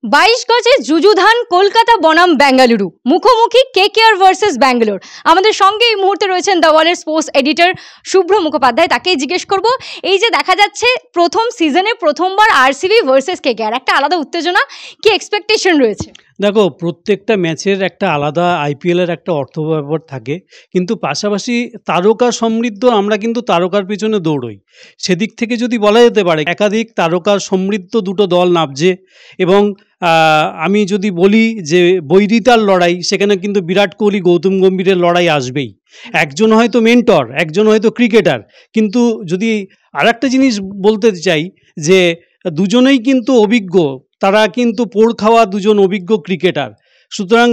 22 গজে যুযুধান কলকাতা বনাম বেঙ্গালুরু মুখোমুখি কেকেআর ভার্সেস ব্যাঙ্গালোর। আমাদের সঙ্গে এই মুহূর্তে রয়েছেন দ্য ওয়ালের স্পোর্টস এডিটর শুভ্র মুখোপাধ্যায়। তাকেই জিজ্ঞেস করব, এই যে দেখা যাচ্ছে প্রথম সিজনে প্রথমবার আরসিবি ভার্সেস কেকেআর, একটা আলাদা উত্তেজনা, কি এক্সপেকটেশন রয়েছে? দেখো, প্রত্যেকটা ম্যাচের একটা আলাদা আইপিএলের একটা অর্থ ব্যবহার থাকে, কিন্তু পাশাপাশি তারকা সমৃদ্ধ আমরা কিন্তু তারকার পিছনে দৌড়ই। সেদিক থেকে যদি বলা যেতে পারে একাধিক তারকা সমৃদ্ধ দুটো দল নামছে। এবং আমি যদি বলি যে বৈরিতার লড়াই, সেখানে কিন্তু বিরাট কোহলি গৌতম গম্ভীরের লড়াই আসবেই। একজন হয়তো মেন্টর, একজন হয়তো ক্রিকেটার, কিন্তু যদি আর একটা জিনিস বলতে চাই যে দুজনেই কিন্তু অভিজ্ঞ, তারা কিন্তু পোড় খাওয়া দুজন অভিজ্ঞ ক্রিকেটার। সুতরাং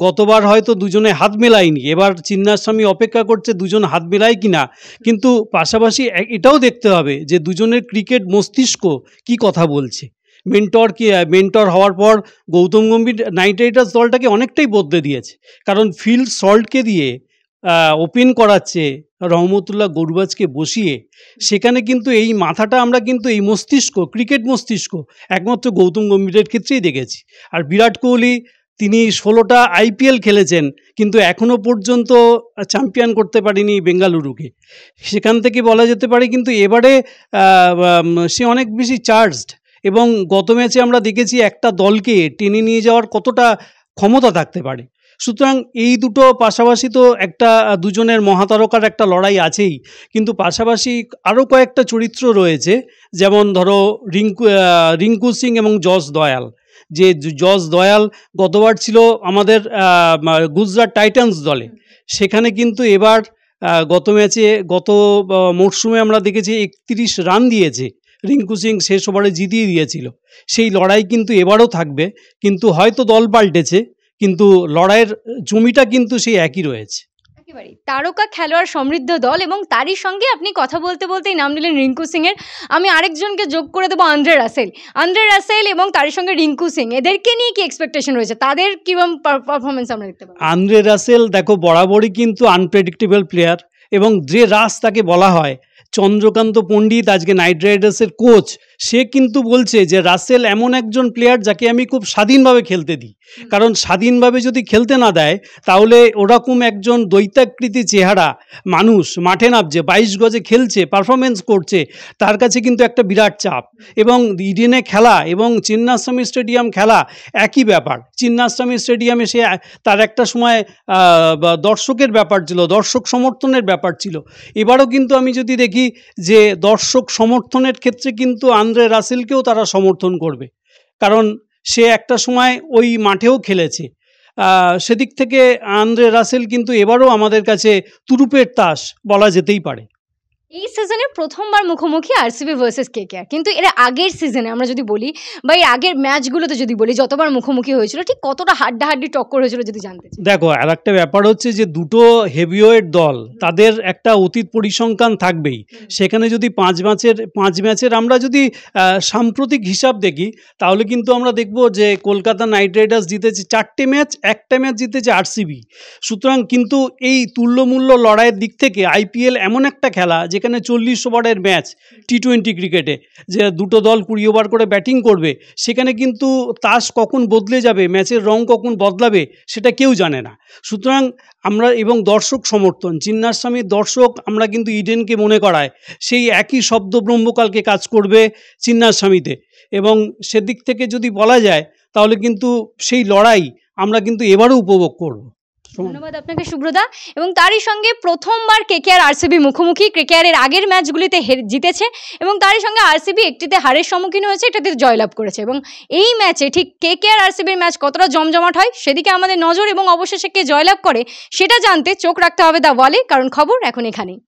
গতবার হয়তো দুজনে হাত মেলায়নি, এবার চিন্নাস্বামী অপেক্ষা করছে দুজন হাত মেলায় কিনা। কিন্তু পাশাপাশি এটাও দেখতে হবে যে দুজনের ক্রিকেট মস্তিষ্ক কি কথা বলছে। মেন্টর হওয়ার পর গৌতম গম্ভীর নাইট রাইডার্স দলটাকে অনেকটাই বদলে দিয়েছে, কারণ ফিল সল্টকে দিয়ে ওপেন করাচ্ছে, রহমতুল্লাহ গুরবাজকে বসিয়ে। সেখানে কিন্তু এই মাথাটা আমরা কিন্তু এই মস্তিষ্ক, ক্রিকেট মস্তিষ্ক একমাত্র গৌতম গম্ভীরের ক্ষেত্রেই দেখেছি। আর বিরাট কোহলি, তিনি 16টা আইপিএল খেলেছেন, কিন্তু এখনও পর্যন্ত চ্যাম্পিয়ন করতে পারেনি বেঙ্গালুরুকে। সেখান থেকে বলা যেতে পারে কিন্তু এবারে সে অনেক বেশি চার্জড। এবং গত ম্যাচে আমরা দেখেছি একটা দলকে টেনে নিয়ে যাওয়ার কতটা ক্ষমতা থাকতে পারে। সুতরাং এই দুটো পাশাপাশি তো একটা দুজনের মহাতারকার একটা লড়াই আছেই, কিন্তু পাশাপাশি আরও কয়েকটা চরিত্র রয়েছে, যেমন ধরো রিঙ্কু সিং এবং জস দয়াল। যে জস দয়াল গতবার ছিল আমাদের গুজরাট টাইটান্স দলে, সেখানে কিন্তু এবার গত মরশুমে আমরা দেখেছি 31 রান দিয়েছে। রিঙ্কু সিং শেষ ওভারে জিতিয়ে দিয়েছিল। সেই লড়াই কিন্তু এবারও থাকবে, কিন্তু হয়তো দল পাল্টেছে, কিন্তু লড়াইয়ের জমিটা কিন্তু সেই একই রয়েছে। একেবারেই তারকা খেলোয়াড় সমৃদ্ধ দল, এবং তারই সঙ্গে আপনি কথা বলতে বলতেই নাম নিলেন রিঙ্কু সিংয়ের। আমি আরেকজনকে যোগ করে দেবো, আন্দ্রে রাসেল এবং তারই সঙ্গে রিঙ্কু সিং, এদেরকে নিয়ে কি এক্সপেকটেশন রয়েছে? তাদের কিরকম পারফরমেন্স আমরা দেখতে পাবো? আন্দ্রে রাসেল দেখো বরাবরই কিন্তু আনপ্রেডিক্টেবল প্লেয়ার, এবং যে রাস তাকে বলা হয়। চন্দ্রকান্ত পণ্ডিত, আজকে নাইট রাইডার্সের কোচ, সে কিন্তু বলছে যে রাসেল এমন একজন প্লেয়ার যাকে আমি খুব স্বাধীনভাবে খেলতে দিই। কারণ স্বাধীনভাবে যদি খেলতে না দেয়, তাহলে ওরকম একজন দৈত্যাকৃতি চেহারা মানুষ মাঠে নামছে, 22 গজে খেলছে, পারফরমেন্স করছে, তার কাছে কিন্তু একটা বিরাট চাপ। এবং ইডেনে খেলা এবং চিন্নাস্বামী স্টেডিয়াম খেলা একই ব্যাপার। চিন্নাস্বামী স্টেডিয়ামে সে তার একটা সময় দর্শকের ব্যাপার ছিল, দর্শক সমর্থনের ব্যাপার ছিল। এবারও কিন্তু আমি যদি দেখি যে দর্শক সমর্থনের ক্ষেত্রে কিন্তু আন্দ্রে রাসেলকেও তারা সমর্থন করবে, কারণ সে একটা সময় ওই মাঠেও খেলেছে। সেদিক থেকে আন্দ্রে রাসেল কিন্তু এবারও আমাদের কাছে তুরুপের তাস বলা যেতেই পারে। এই সিজনে প্রথমবার মুখোমুখি আরসিবি ভার্সেস কেকেআর, কিন্তু এর আগের সিজনে আমরা যদি বলি, বা এর আগের ম্যাচগুলোতে যদি বলি, যতবার মুখোমুখি হয়েছিল ঠিক কতটা হাড্ডাহাড্ডি টক্কর হয়েছিল যদি জানতে চাই। দেখো, আর একটা ব্যাপার হচ্ছে যে দুটো হেভিওয়েট দল, তাদের একটা অতীত পরিসংখ্যান থাকবেই। সেখানে যদি 5 ম্যাচের আমরা যদি সাম্প্রতিক হিসাব দেখি, তাহলে কিন্তু আমরা দেখব যে কলকাতা নাইট রাইডার্স জিতেছে 4টে ম্যাচ, একটা ম্যাচ জিতেছে আরসিবি। সুতরাং কিন্তু এই তুল্যমূল্য লড়াইয়ের দিক থেকে আইপিএল এমন একটা খেলা যেখানে 40 ওভারের ম্যাচ, টি20 ক্রিকেটে যে দুটো দল 20 ওভার করে ব্যাটিং করবে, সেখানে কিন্তু তাস কখন বদলে যাবে, ম্যাচের রং কখন বদলাবে, সেটা কেউ জানে না। সুতরাং আমরা, এবং দর্শক সমর্থন, চিন্নাস্বামীর দর্শক আমরা কিন্তু ইডেনকে মনে করায়, সেই একই শব্দ ব্রহ্মকালকে কাজ করবে চিন্নাস্বামীতে। এবং সেদিক থেকে যদি বলা যায়, তাহলে কিন্তু সেই লড়াই আমরা কিন্তু এবারও উপভোগ করব। ধন্যবাদ আপনাকে শুভ্রদা। এবং তারই সঙ্গে প্রথমবার কেকেআর আরসিবি মুখোমুখি, কেকেআরের আগের ম্যাচগুলিতে জিতেছে, এবং তারই সঙ্গে আরসিবি একটিতে হারের সম্মুখীন হয়েছে, এটাতে জয়লাভ করেছে। এবং এই ম্যাচে ঠিক কেকেআর আরসিবির ম্যাচ কতটা জমজমাট হয় সেদিকে আমাদের নজর, এবং অবশেষে কে জয়লাভ করে সেটা জানতে চোখ রাখতে হবে দ্য ওয়ালে, কারণ খবর এখন এখানেই।